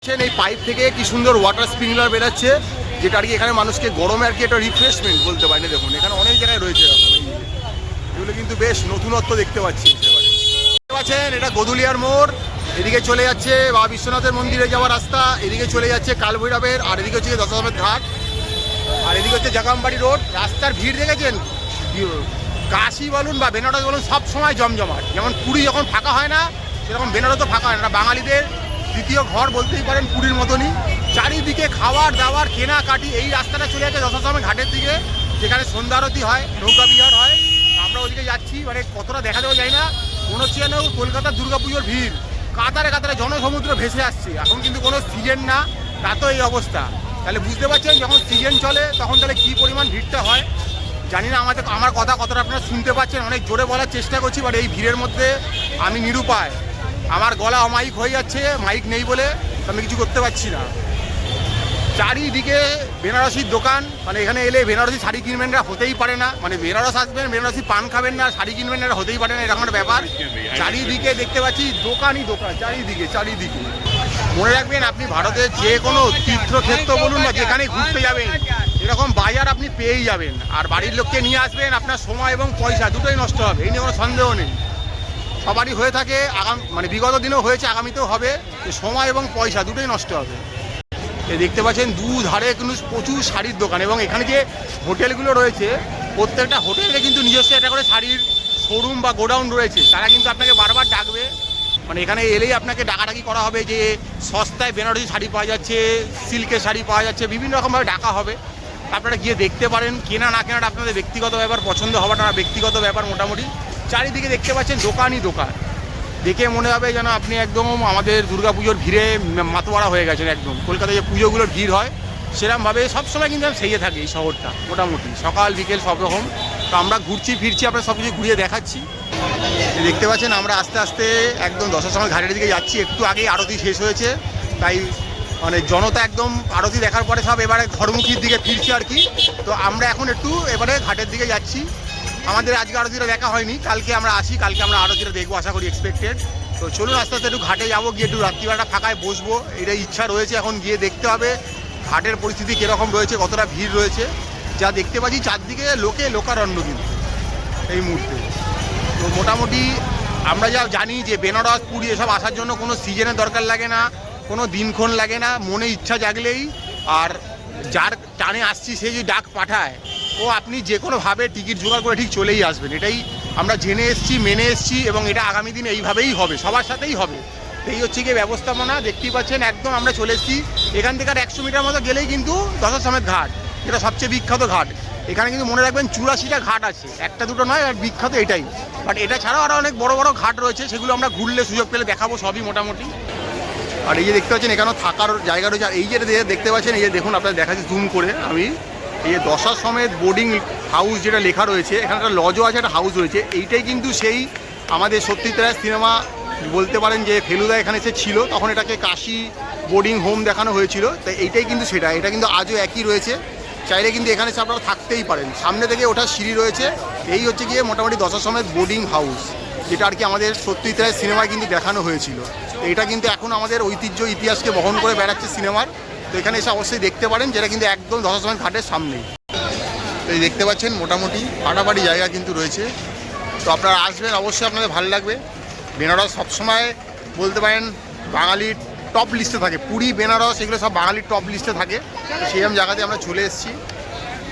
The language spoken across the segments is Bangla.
এই পাইপ থেকে কি সুন্দর ওয়াটার স্প্রিংলার বেরাচ্ছে, যেটা আর কি এখানে মানুষকে গরমে আর কি একটা রিফ্রেশমেন্ট বলতে পারি। দেখুন এখানে অনেক জায়গায় রয়েছে এগুলো, কিন্তু বেশ নতুনত্ব দেখতে পাচ্ছি। দেখতে পাচ্ছেন এটা গদুলিয়ার মোড়, এদিকে চলে যাচ্ছে বাবা বিশ্বনাথের মন্দিরে যাওয়ার রাস্তা, এদিকে চলে যাচ্ছে কালভৈরবের, আর এদিকে হচ্ছে দশাশ্রমেধ ঘাট, আর এদিকে হচ্ছে জাগামবাড়ি রোড। রাস্তার ভিড় দেখেছেন, কাশি বলুন বা বেনারস বলুন সব সময় জমজমাট। যেমন পুরী যখন ফাঁকা হয় না, সেরকম বেনারসও ফাঁকা হয় না। বাঙালিদের দ্বিতীয় ঘর বলতেই পারেন পুরীর মতনই। চারিদিকে খাবার দাবার কেনাকাটি। এই রাস্তাটা চলে যাচ্ছে দশাশ্রমেধ ঘাটের দিকে, যেখানে সন্ধ্যা আরতি হয়, নৌকা বিহার হয়। আমরা ওদিকে যাচ্ছি, মানে কতটা দেখা যাওয়া যায় না, মনে হচ্ছে যেন কলকাতার দুর্গাপুজোর ভিড়, কাতারে কাতারে জনসমুদ্র ভেসে আসছে। এখন কিন্তু কোনো সিজন না, তা তো এই অবস্থা। তাহলে বুঝতে পারছেন যখন সিজন চলে তখন তাহলে কী পরিমাণ ভিড়টা হয়। জানি না আমার কথা কতটা আপনারা শুনতে পাচ্ছেন, অনেক জোরে বলার চেষ্টা করছি, বাট এই ভিড়ের মধ্যে আমি নিরুপায়। আমার গলা অমাইক হয়ে যাচ্ছে, মাইক নেই বলে আমি কিছু করতে পারছি না। চারিদিকে বেনারসির দোকান, মানে এখানে এলে বেনারসি শাড়ি কিনবেন না হতেই পারে না, মানে বেনারস আসবেন বেনারসি পান খাবেন না শাড়ি কিনবেন না হতেই পারে না, এরকম একটা ব্যাপার। চারিদিকে দেখতে পাচ্ছি দোকানই দোকান, চারিদিকে চারিদিকে। মনে রাখবেন আপনি ভারতের যে কোনো তীর্থক্ষেত্র বলুন বা যেখানে ঘুরতে যাবেন, এরকম বাজার আপনি পেয়েই যাবেন। আর বাড়ির লোককে নিয়ে আসবেন, আপনার সময় এবং পয়সা দুটোই নষ্ট হবে, এই নিয়ে কোনো সন্দেহ নেই। সবারই হয়ে থাকে, মানে বিগত দিনেও হয়েছে, আগামীতেও হবে, যে সময় এবং পয়সা দুটোই নষ্ট হবে। দেখতে পাচ্ছেন দুধারে কিন্তু প্রচুর শাড়ির দোকান, এবং এখানে যে হোটেলগুলো রয়েছে প্রত্যেকটা হোটেলে কিন্তু নিজস্ব একটা করে শাড়ির শোরুম বা গোডাউন রয়েছে। তারা কিন্তু আপনাকে বারবার ডাকবে, মানে এখানে এলেই আপনাকে ডাকাডাকি করা হবে যে সস্তায় বেনারসি শাড়ি পাওয়া যাচ্ছে, সিল্কের শাড়ি পাওয়া যাচ্ছে, বিভিন্ন রকমভাবে ডাকা হবে। আপনারা গিয়ে দেখতে পারেন, কেনা না কেনাটা আপনাদের ব্যক্তিগত ব্যাপার, পছন্দ হওয়াটা ব্যক্তিগত ব্যাপার। মোটামুটি চারিদিকে দেখতে পাচ্ছেন দোকানই দোকান, দেখে মনে হবে যেন আপনি একদম আমাদের দুর্গাপুজোর ভিড়ে মাতোয়ারা হয়ে গেছেন। একদম কলকাতায় যে পুজোগুলোর ভিড় হয় সেরকমভাবে সবসময় কিন্তু সেয়ে থাকে এই শহরটা, মোটামুটি সকাল বিকেল সব রকম। তো আমরা ঘুরছি ফিরছি, আপনারা সব কিছু ঘুরিয়ে দেখাচ্ছি। দেখতে পাচ্ছেন আমরা আস্তে আস্তে একদম দশাশ্রমেধ ঘাটের দিকে যাচ্ছি। একটু আগেই আরতি শেষ হয়েছে, তাই মানে জনতা একদম আরতি দেখার পরে সব এবারে ঘরমুখীর দিকে ফিরছি আর কি। তো আমরা এখন একটু এবারে ঘাটের দিকে যাচ্ছি। আমাদের আজকে আরতিটা দেখা হয়নি, কালকে আমরা আসি, কালকে আমরা আরতিটা দেখবো আশা করি, এক্সপেক্টেড। তো চলুন আস্তে আস্তে একটু ঘাটে যাবো, গিয়ে একটু রাত্রিবেলাটা ফাঁকায় বসবো, এটাই ইচ্ছা রয়েছে। এখন গিয়ে দেখতে হবে ঘাটের পরিস্থিতি কীরকম রয়েছে, কতটা ভিড় রয়েছে। যা দেখতে পাচ্ছি চারদিকে লোকারণ্য কিন্তু এই মুহূর্তে। তো মোটামুটি আমরা যা জানি যে বেনারস পুরী এসব আসার জন্য কোনো সিজনের দরকার লাগে না, কোনো দিনক্ষণ লাগে না, মনে ইচ্ছা জাগলেই, আর যার টানে আসছি সে যদি ডাক পাঠায় ও আপনি যে কোনোভাবে টিকিট জোগাড় করে ঠিক চলেই আসবেন। এটাই আমরা জেনে এসেছি, মেনে এসেছি, এবং এটা আগামী দিনে এইভাবেই হবে, সবার সাথেই হবে। এই হচ্ছে গিয়ে ব্যবস্থাপনা। দেখতেই পাচ্ছেন একদম আমরা চলে এসেছি। এখান থেকে আর 100 মিটার মতো গেলেই কিন্তু দশাশ্রমেধ ঘাট, এটা সবচেয়ে বিখ্যাত ঘাট। এখানে কিন্তু মনে রাখবেন 84টা ঘাট আছে, একটা দুটো নয়, আর বিখ্যাত এটাই। বাট এটা ছাড়াও আরও অনেক বড় বড় ঘাট রয়েছে, সেগুলো আমরা ঘুরলে সুযোগ পেলে দেখাবো সবই মোটামুটি। আর এই যে দেখতে পাচ্ছেন এখানেও থাকার জায়গা রয়েছে। আর এই যে দেখতে পাচ্ছেন, এই যে দেখুন আপনারা দেখাচ্ছি জুম করে আমি, এই যে দশাশ্রমেধ বোর্ডিং হাউস যেটা লেখা রয়েছে, এখানে একটা লজও আছে, একটা হাউস রয়েছে। এইটাই কিন্তু সেই আমাদের সত্যজিৎ রায়ের সিনেমা বলতে পারেন যে ফেলুদা এখানে এসে ছিল, তখন এটাকে কাশি বোর্ডিং হোম দেখানো হয়েছিল। তাই এইটাই কিন্তু সেটা, এটা কিন্তু আজও একই রয়েছে। চাইলে কিন্তু এখানে এসে আপনারা থাকতেই পারেন, সামনে থেকে ওঠার সিঁড়ি রয়েছে। এই হচ্ছে গিয়ে মোটামুটি দশাশ্রমেধ বোর্ডিং হাউস, যেটা আর কি আমাদের সত্যজিৎ রায়ের সিনেমায় কিন্তু দেখানো হয়েছিল। এটা কিন্তু এখন আমাদের ঐতিহ্য ইতিহাসকে বহন করে বেড়াচ্ছে সিনেমার। তো এখানে এসে অবশ্যই দেখতে পারেন, যেটা কিন্তু একদম দশাশ্রমেধ ঘাটের সামনেই। তো এই দেখতে পাচ্ছেন মোটামুটি ফাটাফাটি জায়গা কিন্তু রয়েছে। তো আপনারা আসবেন, অবশ্যই আপনাদের ভালো লাগবে। বেনারস সবসময় বলতে পারেন বাঙালির টপ লিস্টে থাকে, পুরী বেনারস এগুলো সব বাঙালির টপ লিস্টে থাকে। সেরকম জায়গাতে আমরা চলে এসেছি।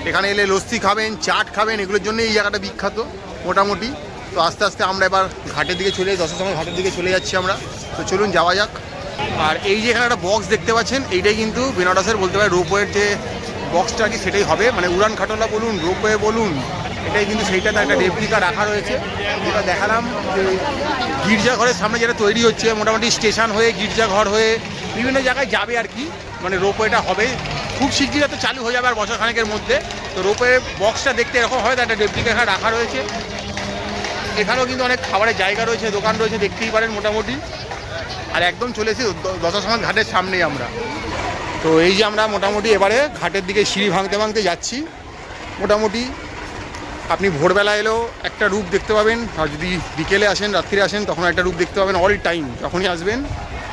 এখানে এলে লস্যি খাবেন, চাট খাবেন, এগুলোর জন্য এই জায়গাটা বিখ্যাত মোটামুটি। তো আস্তে আস্তে আমরা এবার ঘাটের দিকে চলে দশাশ্রমেধ ঘাটের দিকে চলে যাচ্ছি আমরা। তো চলুন যাওয়া যাক। আর এই যে এখানে একটা বক্স দেখতে পাচ্ছেন, এইটাই কিন্তু বেনারসের বলতে পারে রোপওয়ের যে বক্সটা আর কি, সেটাই হবে। মানে উড়ান খাটোলা বলুন, রোপওয়ে বলুন, এটাই কিন্তু সেইটাতে একটা রেপ্লিকা রাখা রয়েছে। যেটা দেখালাম যে গির্জাঘরের সামনে যেটা তৈরি হচ্ছে, মোটামুটি স্টেশন হয়ে গির্জাঘর হয়ে বিভিন্ন জায়গায় যাবে আর কি। মানে রোপওয়েটা হবে খুব শিগগিরই, তো চালু হয়ে যাবে আর বছরখানেকের মধ্যে। তো রোপওয়ে বক্সটা দেখতে এরকম হয়, একটা রেপ্লিকা এখানে রাখা রয়েছে। এখানেও কিন্তু অনেক খাবারের জায়গা রয়েছে, দোকান রয়েছে, দেখতেই পারেন মোটামুটি। আর একদম চলে এসেছি দশাশ্রমেধ ঘাটের সামনেই আমরা। তো এই যে আমরা মোটামুটি এবারে ঘাটের দিকে সিঁড়ি ভাঙতে ভাঙতে যাচ্ছি। মোটামুটি আপনি ভোরবেলা এলেও একটা রূপ দেখতে পাবেন, আর যদি বিকেলে আসেন রাত্রিরে আসেন তখন একটা রূপ দেখতে পাবেন। অল টাইম যখনই আসবেন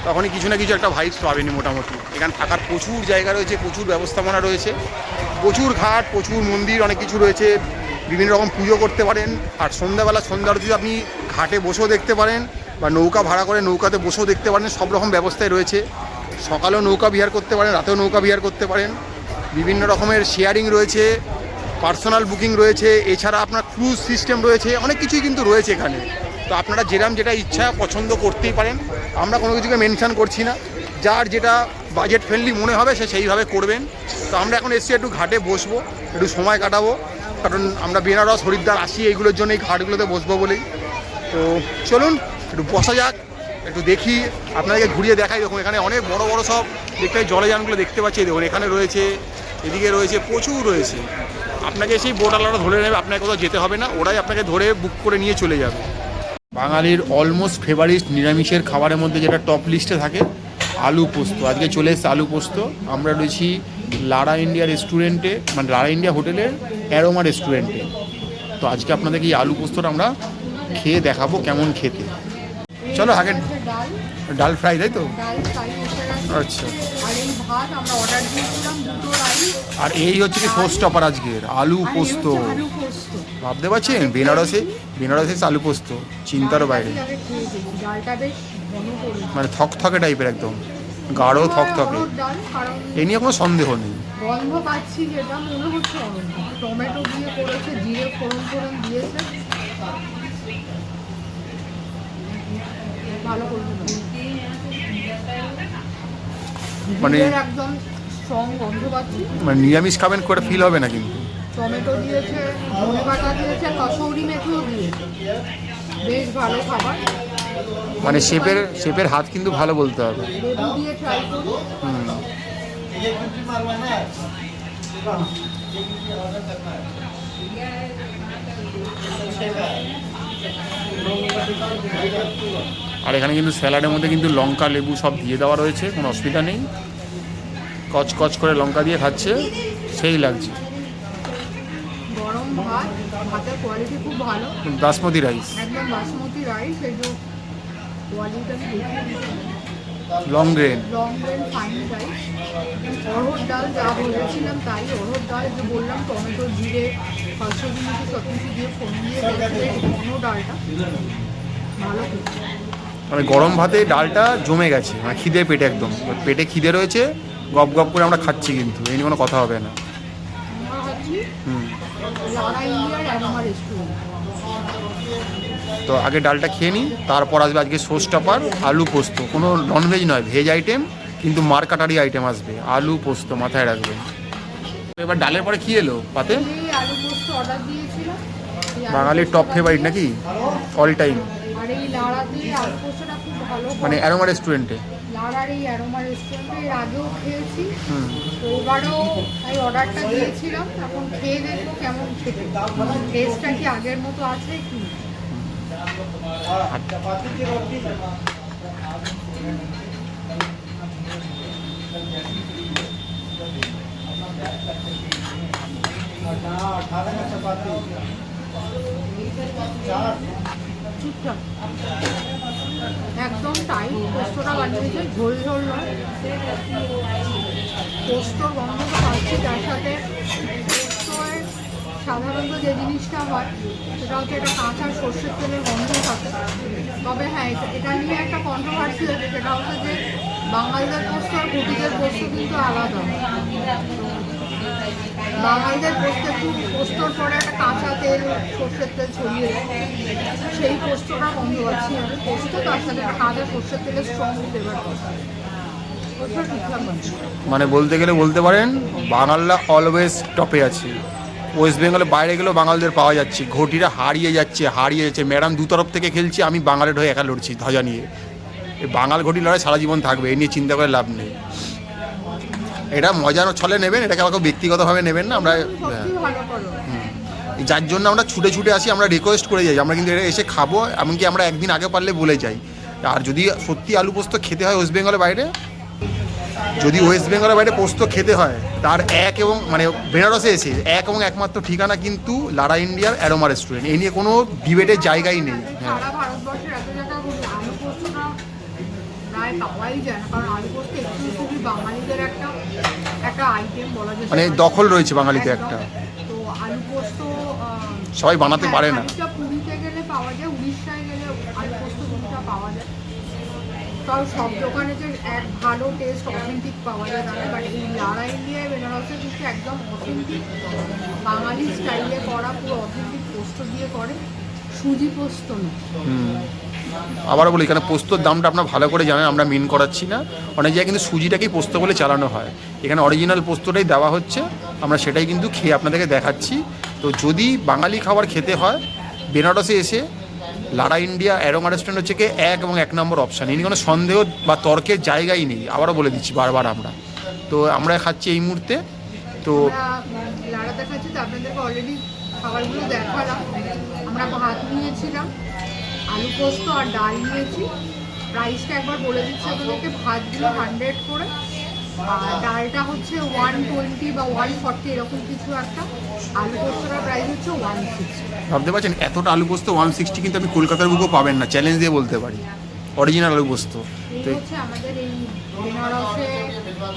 তখনই কিছু না কিছু একটা ভাইবস পাবেনি মোটামুটি। এখানে থাকার প্রচুর জায়গা রয়েছে, প্রচুর ব্যবস্থাপনা রয়েছে, প্রচুর ঘাট, প্রচুর মন্দির, অনেক কিছু রয়েছে, বিভিন্ন রকম পুজো করতে পারেন। আর সন্ধ্যাবেলা সন্ধ্যা আরতি আপনি ঘাটে বসেও দেখতে পারেন বা নৌকা ভাড়া করে নৌকাতে বসেও দেখতে পারেন, সব রকম ব্যবস্থায় রয়েছে। সকালেও নৌকা বিহার করতে পারেন, রাতেও নৌকা বিহার করতে পারেন, বিভিন্ন রকমের শেয়ারিং রয়েছে, পার্সোনাল বুকিং রয়েছে, এছাড়া আপনার ক্রুজ সিস্টেম রয়েছে, অনেক কিছুই কিন্তু রয়েছে এখানে। তো আপনারা যেটা ইচ্ছা পছন্দ করতেই পারেন, আমরা কোনো কিছুকে মেনশন করছি না, যার যেটা বাজেট ফ্রেন্ডলি মনে হবে সে সেইভাবে করবেন। তো আমরা এখন এসছি একটু ঘাটে বসবো, একটু সময় কাটাবো, কারণ আমরা বেনারস হরিদ্বার আসি এইগুলোর জন্য, এই ঘাটগুলোতে বসবো বলেই। তো চলুন একটু বসা যাক, একটু দেখি, আপনাদেরকে ঘুরিয়ে দেখাই। দেখুন এখানে অনেক বড় বড় সব দেখতে জলযানগুলো দেখতে পাচ্ছি, দেখুন এখানে রয়েছে, এদিকে রয়েছে, প্রচুর রয়েছে। আপনাকে সেই বোটওয়ালারা ধরে নেবে, আপনাকে কোথাও যেতে হবে না, ওরাই আপনাকে ধরে বুক করে নিয়ে চলে যাবে। বাঙালির অলমোস্ট ফেভারিট নিরামিষের খাবারের মধ্যে যেটা টপ লিস্টে থাকে, আলু পোস্ত। আজকে চলে এসছে আলু পোস্ত। আমরা রয়েছি লারা ইন্ডিয়া রেস্টুরেন্টে, মানে লারা ইন্ডিয়া হোটেলের অ্যারোমা রেস্টুরেন্টে। তো আজকে আপনাদেরকে এই আলু পোস্তটা আমরা খেয়ে দেখাবো কেমন খেতে। চলো আগে ডাল ফ্রাই, তাই তো? আচ্ছা, আর এই হচ্ছে কি শো স্টপার আজকের, আলু পোস্ত। ভাবতে পারছেন বেনারসে আলু পোস্ত, চিন্তার বাইরে। মানে থকথকে টাইপের, একদম গাঢ় থকথকে, এ নিয়ে কোনো সন্দেহ নেই। গন্ধ পাচ্ছি যেটা মনে হচ্ছে টমেটো দিয়ে করেছে, জিরে ফোড়ন দিয়েছে, ভালো করে মানে একদম স্ট্রং গন্ধ পাচ্ছি। মানে নিরামিষ খাবেন করে ফিল হবে না, কিন্তু টমেটো দিয়েছে, ধনেপাতা দিয়েছে, কসৌরি মেথিও দিয়েছে, বেশ ভালো খাবার। মানে শেফের হাত কিন্তু ভালো বলতে হবে। লেবু দিয়ে ট্রাই করব। আর এখানে কিন্তু স্যালাডের মধ্যে কিন্তু লঙ্কা লেবু সব দিয়ে দেওয়া রয়েছে, কোনো অসুবিধা নেই। কচকচ করে লঙ্কা দিয়ে খাচ্ছে, সেই লাগছে। গরম ভাত, ভাতের কোয়ালিটি খুব ভালো, বাসমতি রাইস, একদম বাসমতি রাইস, এই যে কোয়ালিটিটা long grain fine rice. Arhar ডাল যা বলেছিলাম তাই, অরহর ডাল যে বললাম টমেটো জিরে কসৌরি মেথি সব কিছু দিয়ে ফোড়ন দিয়ে ঘন ডালটা ভালো খেতে। মানে গরম ভাতে ডালটা জমে গেছে, মানে খিদে পেটে, একদম পেটে খিদে রয়েছে, গপ গপ করে আমরা খাচ্ছি, কিন্তু এই নিয়ে কোনো কথা হবে না। আমরা খাচ্ছি লারা ইন্ডিয়ার অ্যারোমা রেস্টুরেন্ট। তো আগে ডালটা খেয়ে নিই, তারপর আসবে আজকে শো স্টপার আলু পোস্ত। কোনো ননভেজ নয়, ভেজ আইটেম, কিন্তু মারকাটারি আইটেম আসবে, আলু পোস্ত মাথায় রাখবেন। এবার ডালের পরে কি এলো পাতে? আলু পোস্ত অর্ডার দিয়েছিলাম, বাঙালির টপ ফেভারিট নাকি অল টাইম? আর এই লারাতে আলু পোস্তটা খুব ভালো, মানে অ্যারোমা রেস্টুরেন্টে, লারার এই অ্যারোমা রেস্টুরেন্টে এর আগেও খেয়েছি, তো এবারও এই অর্ডারটা দিয়েছিলাম। এখন খেয়ে দেখবো কেমন খেতে, টেস্টটা কি আগের মতো আছে কি। একদম টাইট পোস্তটা বানিয়েছে, ঝোল ঝোল নয়, পোস্তর গন্ধটা পাচ্ছি। তার সাথে পোস্তর সাধারণত যে জিনিসটা হয় সেটা হচ্ছে এটা কাঁচা সর্ষের তেলের গন্ধ থাকে। তবে হ্যাঁ, এটা নিয়ে একটা কন্ট্রোভার্সি হয়েছে, সেটা হচ্ছে যে বাঙালিদের পোস্ত আর ঘটিদের পোস্ত কিন্তু আলাদা। বাঙালিদের পোস্তে একটু পোস্তর পরে একটা কাঁচা তেল সর্ষের তেল ছড়িয়ে সেই পোস্তটা গন্ধ পাচ্ছি আমি। পোস্ত তার সাথে একটা কাঁচা সর্ষের তেলের স্ট্রং ফ্লেভার পাচ্ছি। মানে বলতে গেলে বলতে পারেন বাঙালরা অলওয়েজ টপে আছে। ওয়েস্ট বেঙ্গলে বাইরে গেলেও বাঙালদের পাওয়া যাচ্ছে, ঘটিরা হারিয়ে যাচ্ছে। ম্যাডাম দু তরফ থেকে খেলছি, আমি বাঙালির হয়ে একা লড়ছি ধ্বজা নিয়ে। এই বাঙাল ঘটি লড়াই সারা জীবন থাকবে, এ নিয়ে চিন্তা করে লাভ নেই। এটা মজার ছলে নেবেন, এটাকে আমাকে ব্যক্তিগতভাবে নেবেন না। আমরা যার জন্য আমরা ছুটে আসি, আমরা রিকোয়েস্ট করে যাই, আমরা কিন্তু এটা এসে খাবো, এমনকি আমরা একদিন আগে পারলে বলে যাই। আর যদি সত্যি আলু পোস্ত খেতে হয় ওয়েস্ট বেঙ্গলের বাইরে, পোস্ত খেতে হয়, তার এক এবং মানে বেনারসে এসে এক এবং একমাত্র ঠিকানা কিন্তু লারা ইন্ডিয়ার অ্যারোমা রেস্টুরেন্ট। এই নিয়ে কোনো ডিবেটের জায়গাই নেই। হ্যাঁ, প্রায় পাওয়াই যায় না, কারণ আলু পোস্ত এক্সক্লুসিভলি বাঙালিদের একটা আইটেম বলা যায়, মানে দখল রয়েছে বাঙালিতে একটা। তো আলু পোস্ত সবাই বানাতে পারে না। খানিকটা পুরীতে গেলে পাওয়া যায়, উড়িষ্যায় গেলে আলু পোস্ত কিছুটা পাওয়া যায়, তাও সব দোকানে যে এক ভালো টেস্ট অথেন্টিক পাওয়া যায় না। বাট এই লারা ইন্ডিয়ায় বেনারসে কিন্তু একদম অথেন্টিক বাঙালি স্টাইলে করা, পুরো অথেন্টিক পোস্ত দিয়ে করে, সুজি পোস্ত নয়। আবারও বলি, এখানে পোস্তর দামটা আপনার ভালো করে জানেন, আমরা মিন করাচ্ছি না। অনেক জায়গায় কিন্তু সুজিটাকেই পোস্ত বলে চালানো হয়, এখানে অরিজিনাল পোস্তটাই দেওয়া হচ্ছে, আমরা সেটাই কিন্তু খেয়ে আপনাদেরকে দেখাচ্ছি। তো যদি বাঙালি খাবার খেতে হয়, বেনারসে এসে লারা ইন্ডিয়া অ্যারোমা রেস্টুরেন্ট হচ্ছে কি 1 এবং 1 নম্বর অপশান, এনি কোনো সন্দেহ বা তর্কের জায়গাই নেই। আবারও বলে দিচ্ছি বারবার, আমরা খাচ্ছি এই মুহূর্তে। তো লারা দেখাচ্ছি, তো আপনাদেরকে অলরেডি খাবারগুলো দেখালাম। আমরা ভাত নিয়েছিলাম, আলু পোস্ত আর ডাল নিয়েছি। প্রাইসটা একবার বলে দিচ্ছি আপনাদেরকে, ভাতগুলো 100 করে, আর ডালটা হচ্ছে 120 বা 140 এরকম কিছু একটা। আলু পোস্তটার প্রাইস হচ্ছে 160। ভাবতে পারছেন, এতটা আলু পোস্ত 160 কিন্তু আপনি কলকাতার বুকেও পাবেন না, চ্যালেঞ্জ দিয়ে বলতে পারি, অরিজিনাল আলু পোস্ত। তো এই হচ্ছে আমাদের এই বেনারসে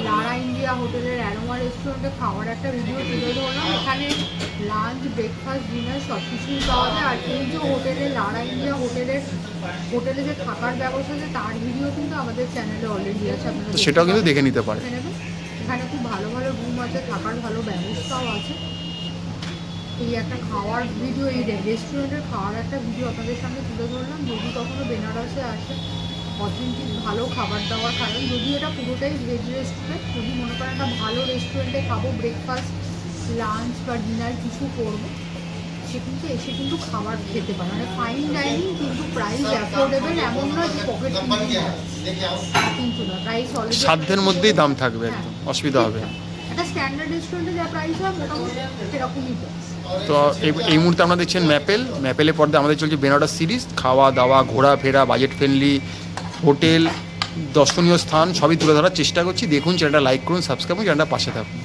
লারা ইন্ডিয়া হোটেলের অ্যারোমা রেস্টুরেন্টে খাওয়ার একটা ভিডিও তুলে ধরলাম। এখানে লাঞ্চ, ব্রেকফাস্ট, ডিনার সব কিছুই পাওয়া যায়। আর এই যে হোটেলে লারা ইন্ডিয়া হোটেলে যে থাকার ব্যবস্থা আছে, তার ভিডিও কিন্তু আমাদের চ্যানেলে অলরেডি আছে, আপনারা তো সেটাও কিন্তু দেখে নিতে পারেন। এখানে খুব ভালো ভালো রুম আছে, থাকার ভালো ব্যবস্থাও আছে। এই একটা খাওয়ার ভিডিও, এই রেস্টুরেন্টের খাওয়ার একটা ভিডিও আপনাদের সামনে তুলে ধরলাম। যদি কখনো বেনারসে আসে, অথেন্টিক ভালো খাবার দাবার খাবেন, যদি এটা পুরোটাই ভেজ রেস্টুরেন্ট, যদি মনে করেন একটা ভালো রেস্টুরেন্টে খাবো, ব্রেকফাস্ট, লাঞ্চ বা ডিনার কিছু করবো, সে কিন্তু এসে কিন্তু খাবার খেতে পারে। মানে ফাইন ডাইনিং, কিন্তু প্রাইস অ্যাফোর্ডেবল, এমন নয় যে পকেট কিন্তু না, প্রাইস অলরেডি সাধ্যের মধ্যেই দাম থাকবে, একদম অসুবিধা হবে না। একটা স্ট্যান্ডার্ড রেস্টুরেন্টে যা প্রাইস হয় মোটামুটি সেরকমই প্রাইস। তো এই মুহূর্তে আমরা দেখছেন ম্যাপেলের পর্দা আমাদের চলছে বেনারস সিরিজ। খাওয়া দাওয়া, ঘোরাফেরা, বাজেট ফ্রেন্ডলি হোটেল, দর্শনীয় স্থান সবই তুলে ধরার চেষ্টা করছি। দেখুন, চ্যানেলটা লাইক করুন, সাবস্ক্রাইব করুন, চ্যানেলটা পাশে থাকুন।